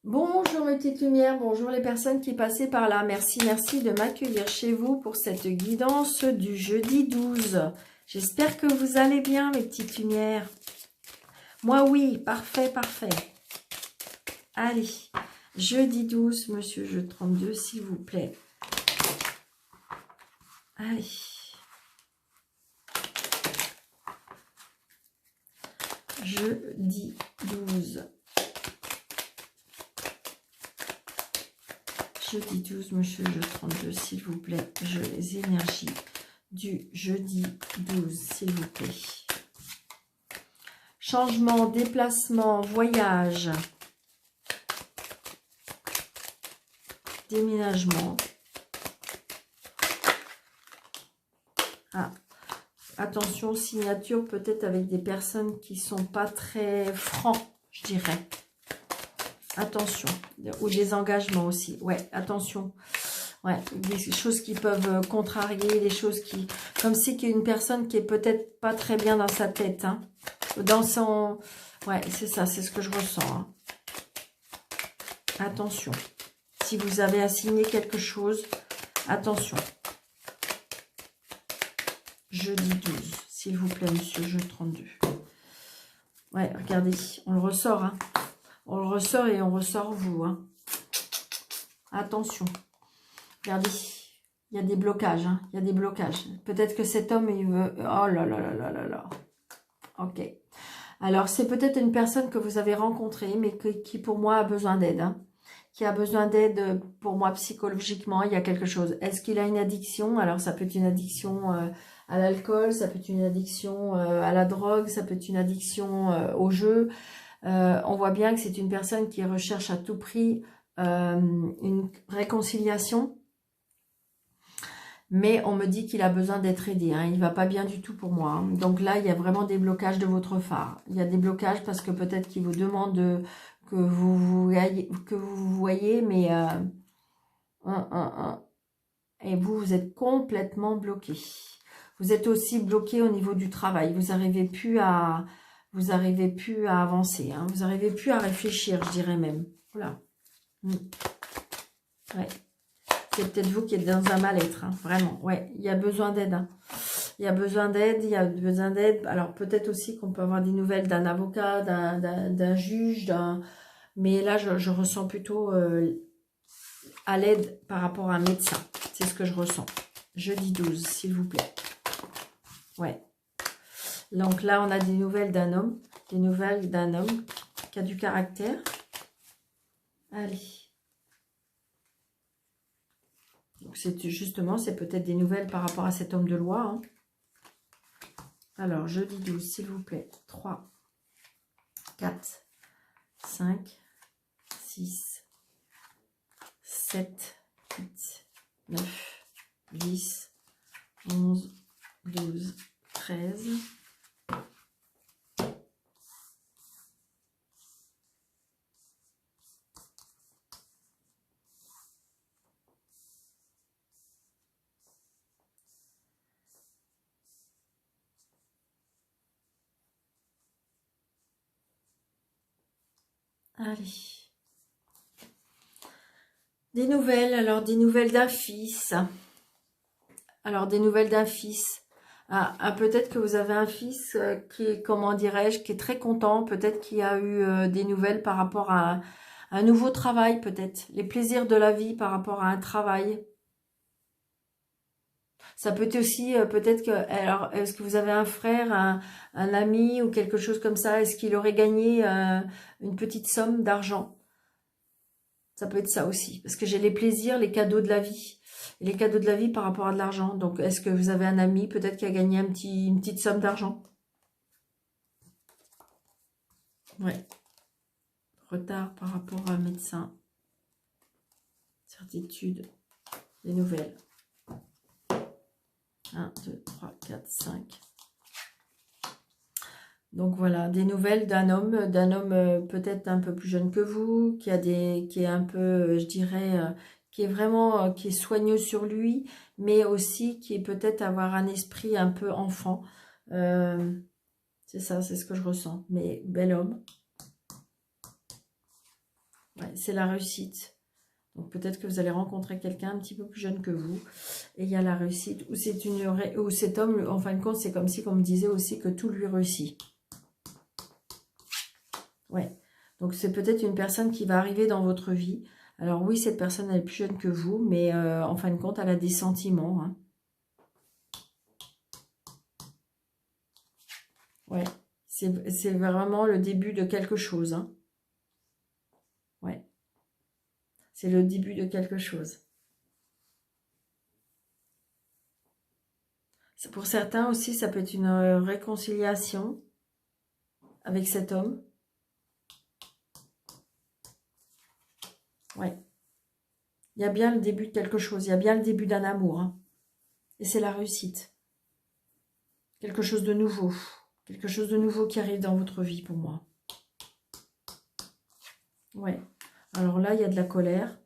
Bonjour mes petites lumières, bonjour les personnes qui passaient par là. Merci de m'accueillir chez vous pour cette guidance du jeudi 12. J'espère que vous allez bien mes petites lumières. Moi oui, parfait. Allez, jeudi 12, monsieur jeu 32, s'il vous plaît. Allez. Jeudi 12. Jeudi 12, monsieur jeu 32, s'il vous plaît. Je les énergies du jeudi 12, s'il vous plaît. Changement, déplacement, voyage, déménagement. Ah, attention, signature peut-être avec des personnes qui sont pas très francs, je dirais. Attention, ou des engagements aussi. Ouais, attention. Ouais, des choses qui peuvent contrarier, des choses qui... Comme si qu'il y a une personne qui est peut-être pas très bien dans sa tête, hein. Dans son... Ouais, c'est ça, c'est ce que je ressens. Hein. Attention. Si vous avez à signer quelque chose, attention. Jeudi 12, s'il vous plaît, monsieur, jeu 32. Ouais, regardez, on le ressort, hein. On le ressort et on ressort vous, hein. Attention. Regardez, il y a des blocages, hein. Il y a des blocages. Peut-être que cet homme, il veut... Oh là là là là là là. Ok. Alors, c'est peut-être une personne que vous avez rencontrée, mais qui pour moi a besoin d'aide, hein. Qui a besoin d'aide pour moi psychologiquement, il y a quelque chose. Est-ce qu'il a une addiction? Alors, ça peut être une addiction à l'alcool, ça peut être une addiction à la drogue, ça peut être une addiction au jeu. On voit bien que c'est une personne qui recherche à tout prix une réconciliation. Mais on me dit qu'il a besoin d'être aidé. Hein. Il va pas bien du tout pour moi. Hein. Donc là, il y a vraiment des blocages de votre part. Il y a des blocages parce que peut-être qu'il vous demande que vous voyez, mais et vous êtes complètement bloqué. Vous êtes aussi bloqué au niveau du travail. Vous n'arrivez plus à avancer. Hein. Vous n'arrivez plus à réfléchir, je dirais même. Voilà. Ouais. C'est peut-être vous qui êtes dans un mal-être, hein, vraiment. Ouais, il y a besoin d'aide. Hein. Il y a besoin d'aide, Alors, peut-être aussi qu'on peut avoir des nouvelles d'un avocat, d'un juge, mais là, je ressens plutôt à l'aide par rapport à un médecin. C'est ce que je ressens. Jeudi 12, s'il vous plaît. Ouais. Donc là, on a des nouvelles d'un homme. Des nouvelles d'un homme qui a du caractère. Allez. Donc justement, c'est peut-être des nouvelles par rapport à cet homme de loi. Hein. Alors, jeudi 12, s'il vous plaît. 3, 4, 5, 6, 7, 8, 9, 10, 11, 12, 13. Allez. Des nouvelles, alors des nouvelles d'un fils. Alors des nouvelles d'un fils. Peut-être que vous avez un fils qui est, comment dirais-je, qui est très content. Peut-être qu'il y a eu des nouvelles par rapport à un nouveau travail, peut-être. Les plaisirs de la vie par rapport à un travail. Ça peut être aussi, peut-être que, alors, est-ce que vous avez un frère, un ami ou quelque chose comme ça? Est-ce qu'il aurait gagné une petite somme d'argent? Ça peut être ça aussi. Parce que j'ai les plaisirs, les cadeaux de la vie. Et les cadeaux de la vie par rapport à de l'argent. Donc, est-ce que vous avez un ami, peut-être qui a gagné une petite somme d'argent? Ouais. Retard par rapport à un médecin. Certitude. Des nouvelles. 1, 2, 3, 4, 5. Donc voilà, des nouvelles d'un homme peut-être un peu plus jeune que vous, qui est un peu, je dirais, qui est vraiment, qui est soigneux sur lui, mais aussi qui est peut-être avoir un esprit un peu enfant. C'est ça, c'est ce que je ressens. Mais bel homme. Ouais, c'est la réussite. Donc peut-être que vous allez rencontrer quelqu'un un petit peu plus jeune que vous. Et il y a la réussite. Ou cet homme, en fin de compte, c'est comme si, comme me disait aussi, que tout lui réussit. Ouais. Donc c'est peut-être une personne qui va arriver dans votre vie. Alors oui, cette personne, elle est plus jeune que vous, mais en fin de compte, elle a des sentiments. Hein. Ouais. C'est vraiment le début de quelque chose. Hein. Ouais. C'est le début de quelque chose. Pour certains aussi, ça peut être une réconciliation avec cet homme. Ouais. Il y a bien le début de quelque chose. Il y a bien le début d'un amour. Hein. Et c'est la réussite. Quelque chose de nouveau. Quelque chose de nouveau qui arrive dans votre vie pour moi. Ouais. Alors là, il y a de la colère.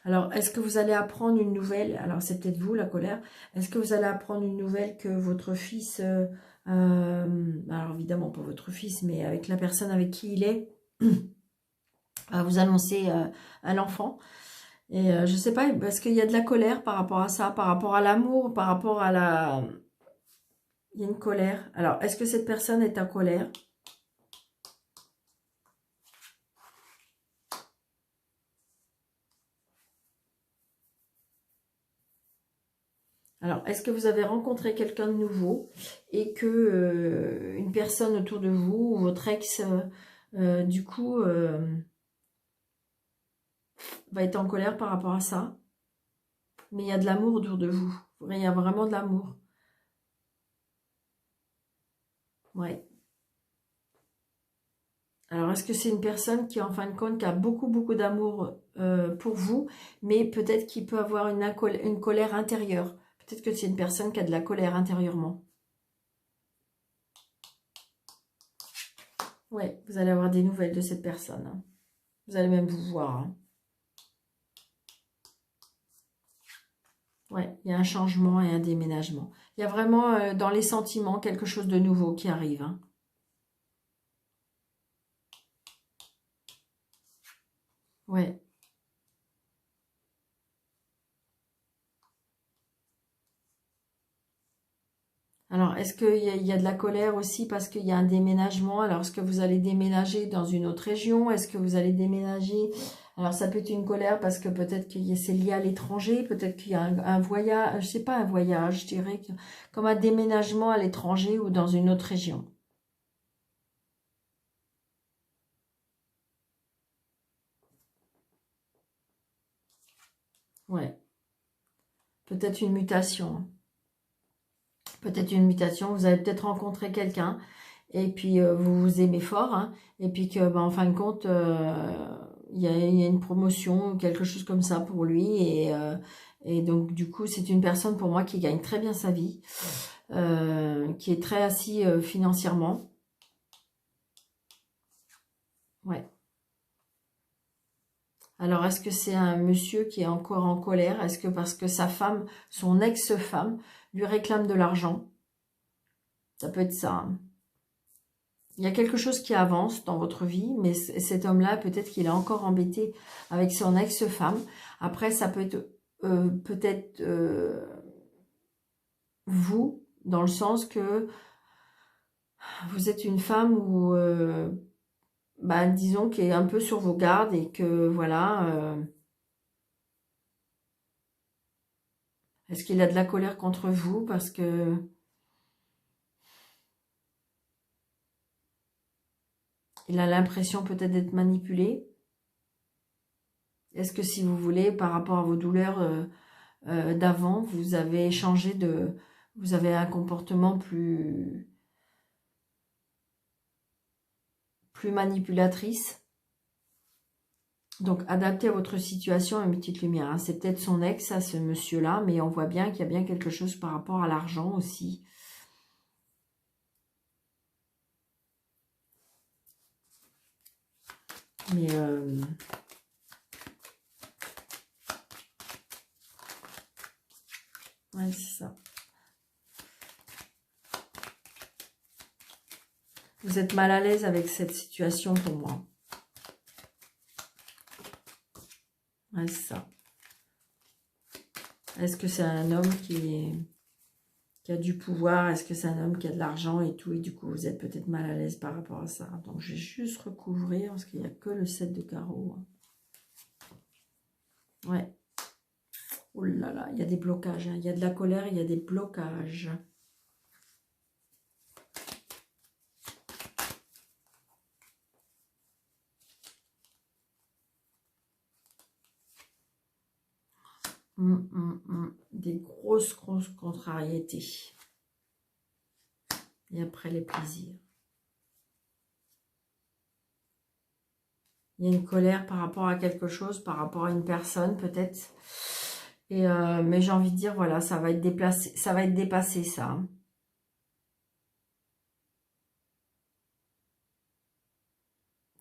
Alors, est-ce que vous allez apprendre une nouvelle? Alors, c'est peut-être vous, la colère. Est-ce que vous allez apprendre une nouvelle que votre fils... alors, évidemment, pas votre fils, mais avec la personne avec qui il est, va vous annoncer un enfant. Et je sais pas, parce qu'il y a de la colère par rapport à ça, par rapport à l'amour, par rapport à la... Il y a une colère. Alors, est-ce que cette personne est en colère? Alors, est-ce que vous avez rencontré quelqu'un de nouveau et que une personne autour de vous, ou votre ex, du coup, va être en colère par rapport à ça? Mais il y a de l'amour autour de vous. Il y a vraiment de l'amour. Ouais. Alors, est-ce que c'est une personne qui, en fin de compte, qui a beaucoup, beaucoup d'amour pour vous, mais peut-être qu'il peut avoir une colère intérieure. Peut-être que c'est une personne qui a de la colère intérieurement. Ouais, vous allez avoir des nouvelles de cette personne. Hein. Vous allez même vous voir. Hein. Ouais, il y a un changement et un déménagement. Il y a vraiment dans les sentiments quelque chose de nouveau qui arrive. Hein. Ouais. Alors, est-ce qu'il y a de la colère aussi parce qu'il y a un déménagement? Alors, est-ce que vous allez déménager dans une autre région? Est-ce que vous allez déménager? Alors, ça peut être une colère parce que peut-être que c'est lié à l'étranger, peut-être qu'il y a un voyage, je sais pas, un voyage, je dirais, comme un déménagement à l'étranger ou dans une autre région. Ouais, peut-être une mutation. Hein. Peut-être une mutation, vous avez peut-être rencontré quelqu'un et puis vous vous aimez fort, hein, et puis que en fin de compte, il y a une promotion ou quelque chose comme ça pour lui, et donc du coup c'est une personne pour moi qui gagne très bien sa vie, qui est très assis financièrement. Ouais. Alors est-ce que c'est un monsieur qui est encore en colère? Est-ce que parce que sa femme, son ex-femme, lui réclame de l'argent? Ça peut être ça. Hein. Il y a quelque chose qui avance dans votre vie, mais cet homme-là, peut-être qu'il est encore embêté avec son ex-femme. Après, ça peut être peut-être vous, dans le sens que vous êtes une femme où, bah, disons, qui est un peu sur vos gardes et que, voilà, est-ce qu'il a de la colère contre vous parce que il a l'impression peut-être d'être manipulé? Est-ce que si vous voulez, par rapport à vos douleurs d'avant, vous avez changé de... Vous avez un comportement plus manipulatrice. Donc, adapté à votre situation, une petite lumière. Hein. C'est peut-être son ex, ça, ce monsieur-là, mais on voit bien qu'il y a bien quelque chose par rapport à l'argent aussi. Mais... ouais, c'est ça. Vous êtes mal à l'aise avec cette situation pour moi. Ouais, c'est ça. Est-ce que c'est un homme qui a du pouvoir? Est-ce que c'est un homme qui a de l'argent et tout? Et du coup, vous êtes peut-être mal à l'aise par rapport à ça. Donc, je vais juste recouvrir parce qu'il n'y a que le 7 de carreau. Ouais. Oh là là, il y a des blocages. Hein. Il y a de la colère, il y a des blocages. Des grosses contrariétés. Et après les plaisirs. Il y a une colère par rapport à quelque chose, par rapport à une personne peut-être. Et mais j'ai envie de dire, voilà, ça va être déplacé, ça va être dépassé ça. Hein.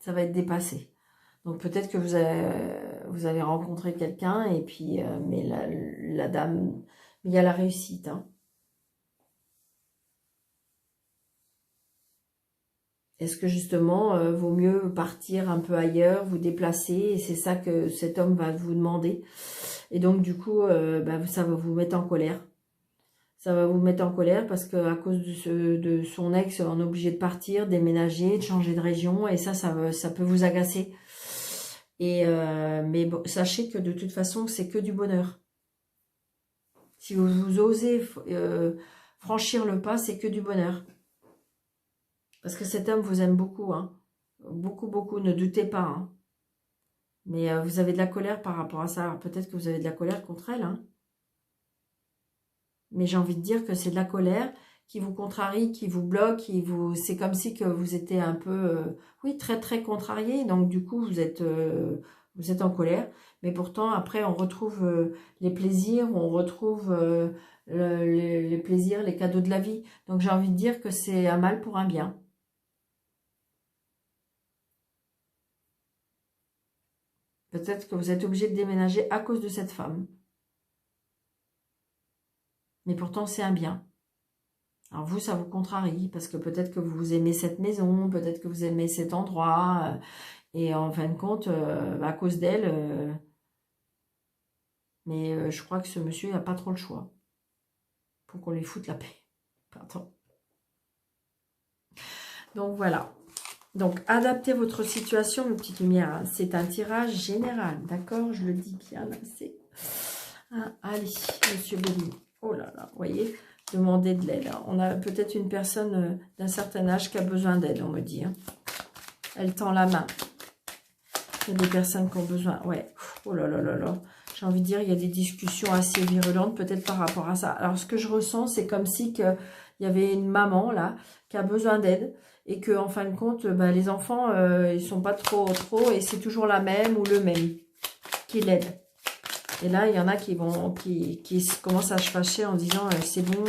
Ça va être dépassé. Donc peut-être que vous allez rencontrer quelqu'un et puis, mais la dame, il y a la réussite. Hein. Est-ce que justement, vaut mieux partir un peu ailleurs, vous déplacer, et c'est ça que cet homme va vous demander. Et donc du coup, ça va vous mettre en colère. Ça va vous mettre en colère parce qu'à cause de son ex, on est obligé de partir, déménager, de changer de région, et ça peut vous agacer. Et mais bon, sachez que de toute façon, c'est que du bonheur. Si vous osez franchir le pas, c'est que du bonheur. Parce que cet homme vous aime beaucoup, hein. Beaucoup, beaucoup, ne doutez pas. Hein. Mais vous avez de la colère par rapport à ça. Alors peut-être que vous avez de la colère contre elle. Hein. Mais j'ai envie de dire que c'est de la colère qui vous contrarie, qui vous bloque, c'est comme si que vous étiez un peu, oui, très, très contrarié. Donc du coup, vous êtes en colère. Mais pourtant, après, on retrouve les plaisirs, on retrouve les plaisirs, les cadeaux de la vie. Donc j'ai envie de dire que c'est un mal pour un bien. Peut-être que vous êtes obligé de déménager à cause de cette femme. Mais pourtant, c'est un bien. Alors vous, ça vous contrarie, parce que peut-être que vous aimez cette maison, peut-être que vous aimez cet endroit, et en fin de compte, à cause d'elle, mais je crois que ce monsieur n'a pas trop le choix. Pour qu'on lui foute la paix. Pardon. Donc voilà. Donc adaptez votre situation, mes petites lumières. C'est un tirage général, d'accord? Je le dis bien, c'est... allez, monsieur Béli. Oh là là, vous voyez, demandez de l'aide. On a peut-être une personne d'un certain âge qui a besoin d'aide, on me dit. Hein. Elle tend la main. Il y a des personnes qui ont besoin. Ouais, oh là là là là. J'ai envie de dire, il y a des discussions assez virulentes, peut-être par rapport à ça. Alors, ce que je ressens, c'est comme si il y avait une maman, là, qui a besoin d'aide. Et que, en fin de compte, les enfants, ils sont pas trop, et c'est toujours la même ou le même qui l'aide. Et là, il y en a qui commencent à se fâcher en disant c'est bon,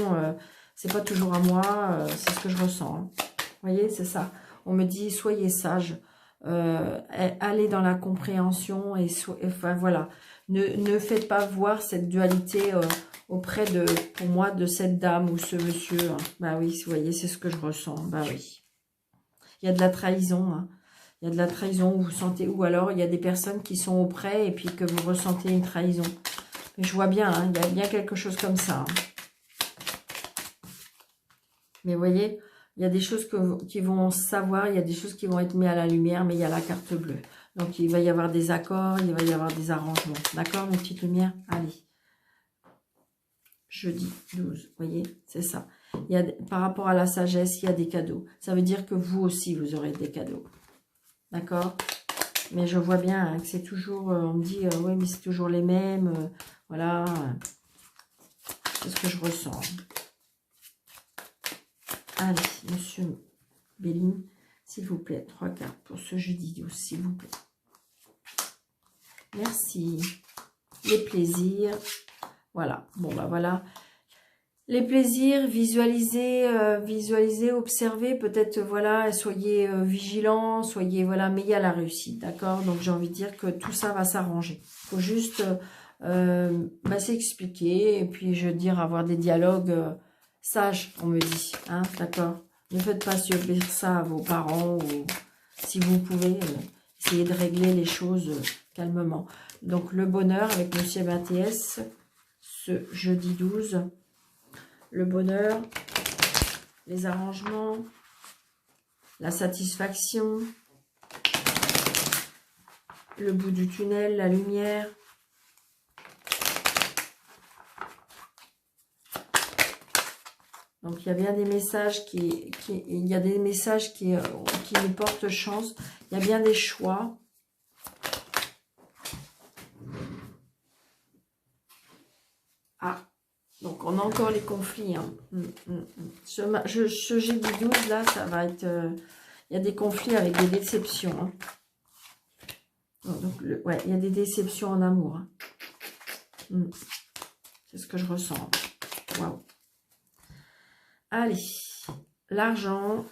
c'est pas toujours à moi, c'est ce que je ressens. Hein. Vous voyez, c'est ça. On me dit soyez sage, allez dans la compréhension et enfin voilà, ne faites pas voir cette dualité auprès pour moi, de cette dame ou ce monsieur. Hein. Bah oui, vous voyez, c'est ce que je ressens. Bah oui. Il y a de la trahison, hein. Il y a de la trahison où vous sentez, ou alors il y a des personnes qui sont auprès et puis que vous ressentez une trahison. Mais je vois bien, hein, il y a bien quelque chose comme ça. Hein. Mais vous voyez, il y a des choses qui vont savoir, il y a des choses qui vont être mises à la lumière, mais il y a la carte bleue. Donc il va y avoir des accords, il va y avoir des arrangements. D'accord, mes petites lumières? Allez. Jeudi 12, vous voyez, c'est ça. Par rapport à la sagesse, il y a des cadeaux. Ça veut dire que vous aussi, vous aurez des cadeaux. D'accord? Mais je vois bien hein, que c'est toujours, on me dit, oui, mais c'est toujours les mêmes. Voilà. C'est ce que je ressens. Allez, monsieur Béline, s'il vous plaît, 3 cartes pour ce jeudi 12, s'il vous plaît. Merci. Les plaisirs. Voilà. Bon, bah voilà. Les plaisirs, visualisez, observez, peut-être, voilà, soyez vigilants, soyez, voilà, mais il y a la réussite, d'accord? Donc, j'ai envie de dire que tout ça va s'arranger. Il faut juste s'expliquer, et puis, je veux dire, avoir des dialogues sages, on me dit, hein, d'accord? Ne faites pas subir ça à vos parents ou si vous pouvez, essayez de régler les choses calmement. Donc le bonheur avec Monsieur Mathias, ce jeudi 12. Le bonheur, les arrangements, la satisfaction, le bout du tunnel, la lumière. Donc il y a bien des messages qui nous portent chance. Il y a bien des choix. Ah, donc on a encore les conflits. Hein. Ce jeudi 12 là, ça va être. Il y a des conflits avec des déceptions. Hein. Donc ouais, il y a des déceptions en amour. Hein. C'est ce que je ressens. Waouh. Allez, l'argent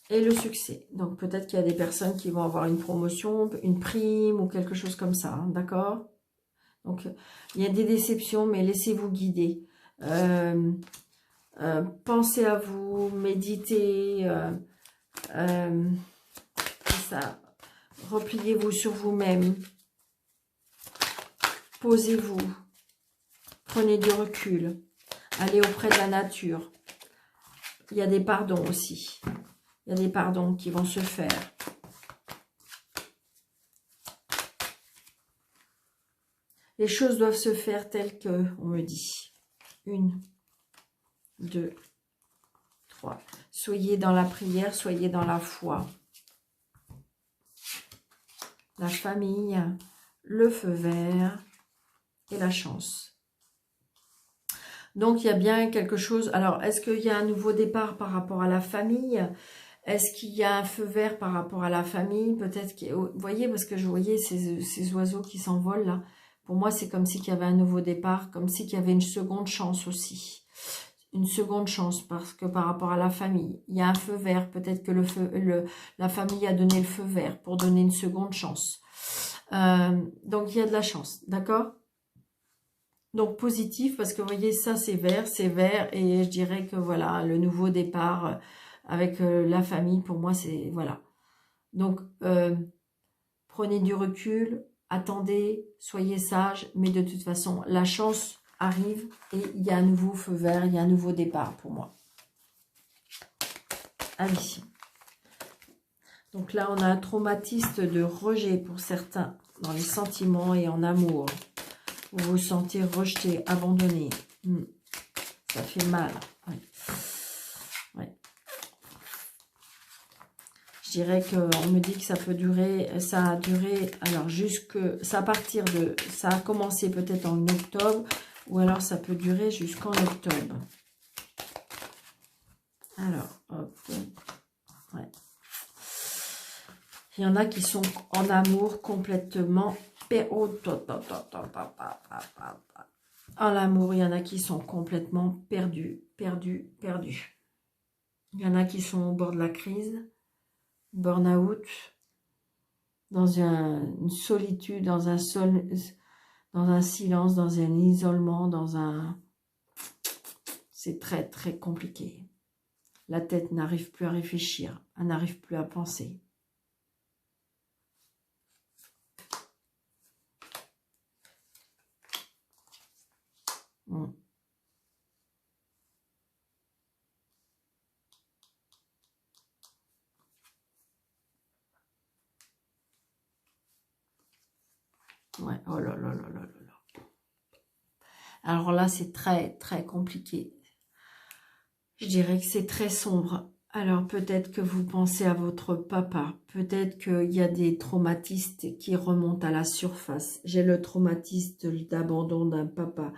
et le succès. Donc peut-être qu'il y a des personnes qui vont avoir une promotion, une prime ou quelque chose comme ça, hein, d'accord? Donc il y a des déceptions, mais laissez-vous guider. Pensez à vous, méditez, c'est ça. Repliez-vous sur vous-même. Posez-vous. Prenez du recul. Allez auprès de la nature. Il y a des pardons aussi. Il y a des pardons qui vont se faire. Les choses doivent se faire telles que, on me dit. 1, 2, 3. Soyez dans la prière, soyez dans la foi. La famille, le feu vert et la chance. Donc, il y a bien quelque chose. Alors, est-ce qu'il y a un nouveau départ par rapport à la famille? Est-ce qu'il y a un feu vert par rapport à la famille? Peut-être que... Vous voyez, parce que je voyais ces oiseaux qui s'envolent là. Pour moi, c'est comme s'il y avait un nouveau départ, comme s'il y avait une seconde chance aussi. Une seconde chance, parce que par rapport à la famille, il y a un feu vert. Peut-être que la famille a donné le feu vert pour donner une seconde chance. Donc, il y a de la chance, d'accord? Donc positif, parce que vous voyez, ça c'est vert, et je dirais que voilà, le nouveau départ avec la famille, pour moi c'est, voilà. Donc, prenez du recul, attendez, soyez sages, mais de toute façon, la chance arrive et il y a un nouveau feu vert, il y a un nouveau départ pour moi. Allez. Donc là, on a un traumatisme de rejet pour certains, dans les sentiments et en amour. Vous vous sentez rejeté, abandonné. Ça fait mal. Ouais. Ouais. Je dirais qu'on me dit que ça peut durer, ça a duré, alors ça a commencé peut-être en octobre, ou alors ça peut durer jusqu'en octobre. Alors, hop. Ouais. Il y en a qui sont en amour complètement. En amour, il y en a qui sont complètement perdus. Il y en a qui sont au bord de la crise, burn-out, dans une solitude, dans un silence, dans un isolement, c'est très très compliqué. La tête n'arrive plus à réfléchir, elle n'arrive plus à penser. Ouais, oh là là là là là. Alors là, c'est très très compliqué. Je dirais que c'est très sombre. Alors peut-être que vous pensez à votre papa. Peut-être qu'il y a des traumatismes qui remontent à la surface. J'ai le traumatisme d'abandon d'un papa.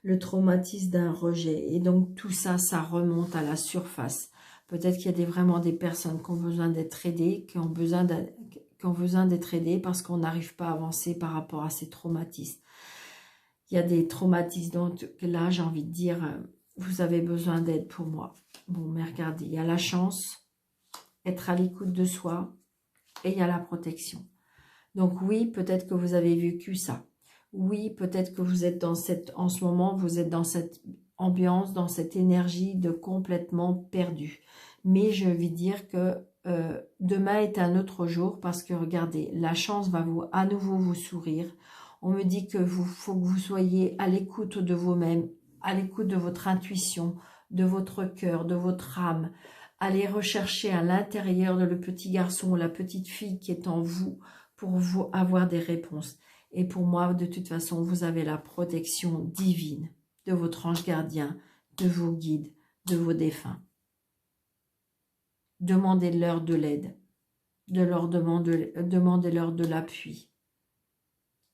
Le traumatisme d'un rejet. Et donc tout ça, ça remonte à la surface. Peut-être qu'il y a vraiment des personnes qui ont besoin d'être aidées, qui ont besoin d'être aidées parce qu'on n'arrive pas à avancer par rapport à ces traumatismes. Il y a des traumatismes, donc là j'ai envie de dire, vous avez besoin d'aide pour moi. Bon, mais regardez, il y a la chance, être à l'écoute de soi, et il y a la protection. Donc oui, peut-être que vous avez vécu ça. Oui, peut-être que vous êtes en ce moment, vous êtes ambiance, dans cette énergie de complètement perdu. Mais je vais dire que demain est un autre jour parce que regardez, la chance va à nouveau vous sourire. On me dit que faut que vous soyez à l'écoute de vous-même, à l'écoute de votre intuition, de votre cœur, de votre âme. Allez rechercher à l'intérieur de le petit garçon ou la petite fille qui est en vous pour vous avoir des réponses. Et pour moi, de toute façon, vous avez la protection divine de votre ange gardien, de vos guides, de vos défunts. Demandez-leur de l'aide, demandez-leur de l'appui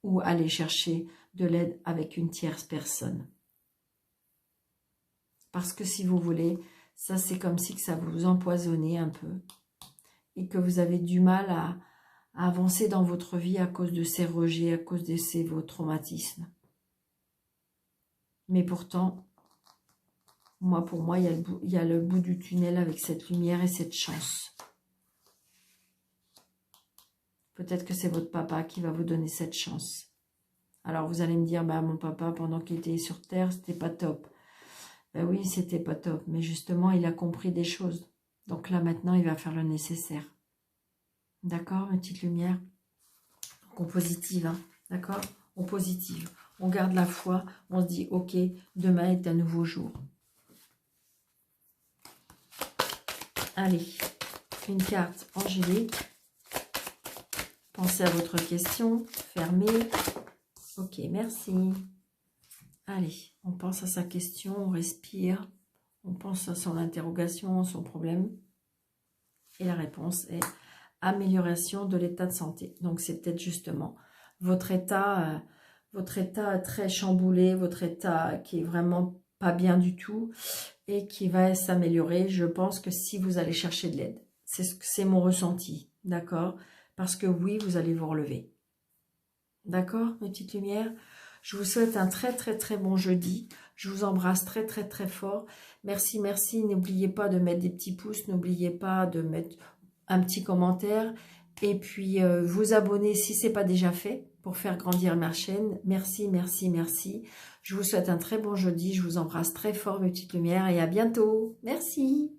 ou allez chercher de l'aide avec une tierce personne. Parce que si vous voulez, ça c'est comme si que ça vous empoisonnait un peu et que vous avez du mal à avancer dans votre vie à cause de ces rejets, à cause de vos traumatismes. Mais pourtant, pour moi, il y a le bout du tunnel avec cette lumière et cette chance. Peut-être que c'est votre papa qui va vous donner cette chance. Alors vous allez me dire, bah, mon papa, pendant qu'il était sur Terre, c'était pas top. Ben oui, c'était pas top, mais justement, il a compris des choses. Donc là, maintenant, il va faire le nécessaire. D'accord, ma petite lumière? Donc, en positive, hein, d'accord? En positive. On garde la foi, on se dit, ok, demain est un nouveau jour. Allez, une carte angélique. Pensez à votre question, fermez. Ok, merci. Allez, on pense à sa question, on respire. On pense à son interrogation, son problème. Et la réponse est amélioration de l'état de santé. Donc, c'est peut-être justement votre état très chamboulé, votre état qui est vraiment pas bien du tout et qui va s'améliorer. Je pense que si vous allez chercher de l'aide, c'est mon ressenti, d'accord? Parce que oui, vous allez vous relever. D'accord, mes petites lumières? Je vous souhaite un très très très bon jeudi. Je vous embrasse très très très fort. Merci, merci. N'oubliez pas de mettre des petits pouces. N'oubliez pas de mettre un petit commentaire. Et puis vous abonner si ce n'est pas déjà fait pour faire grandir ma chaîne. Merci, merci, merci. Je vous souhaite un très bon jeudi. Je vous embrasse très fort, mes petites lumières. Et à bientôt. Merci.